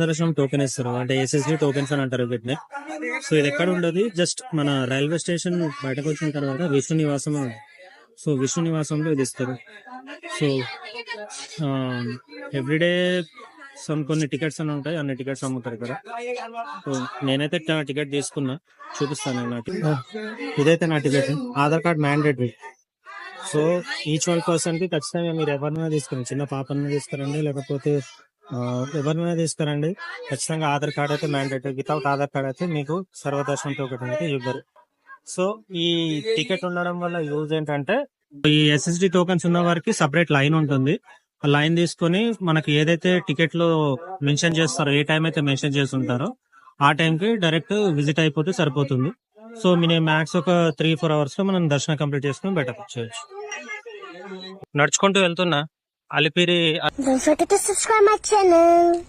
దర్శనం టోకెన్ ఇస్తారు, అంటే ఎస్ఎస్డి టోకెన్స్ అని అంటారు వీటిని. సో ఇది ఎక్కడ ఉండదు, జస్ట్ మన రైల్వే స్టేషన్ బయటకు వచ్చిన తర్వాత విష్ణు నివాసం అని ఉంది. సో విష్ణు నివాసంలో ఇది ఇస్తారు. సో ఎవ్రీడే కొన్ని టికెట్స్ అని ఉంటాయి, అన్ని టికెట్స్ అమ్ముతారు ఇక్కడ. సో నేనైతే టికెట్ తీసుకున్నా, చూపిస్తాను నాకు. ఇదైతే నా ticket. Aadhaar card mandatory. So each 1 కి ఖచ్చితంగా మీరు ఎవరినైనా తీసుకురండి, చిన్న పాపని తీసుకురండి, లేకపోతే ఎవరినైనా తీసుకురండి, ఖచ్చితంగా ఆధార్ కార్డ్ అయితే మ్యాండేటరీ. వితౌట్ ఆధార్ కార్డ్ అయితే మీకు సర్వదర్శనం టోకెన్ అయితే ఇవ్వరు. సో ఈ టికెట్ ఉండడం వల్ల యూజ్ ఏంటంటే, ఈ ఎస్ఎస్డి టోకెన్స్ ఉన్న వారికి సపరేట్ లైన్ ఉంటుంది. ఆ లైన్ తీసుకొని మనకి ఏదైతే టికెట్ లో మెన్షన్ చేస్తారో, ఏ టైం అయితే మెన్షన్ చేస్తుంటారో ఆ టైంకి డైరెక్ట్ విజిట్ అయిపోతే సరిపోతుంది. సో నేను మ్యాక్స్ ఒక 3-4 అవర్స్ లో మనం దర్శనం కంప్లీట్ చేసుకుని బయటకు వచ్చేయచ్చు. నడుచుకుంటూ వెళ్తున్నా Alipiri. Don't forget to subscribe my channel.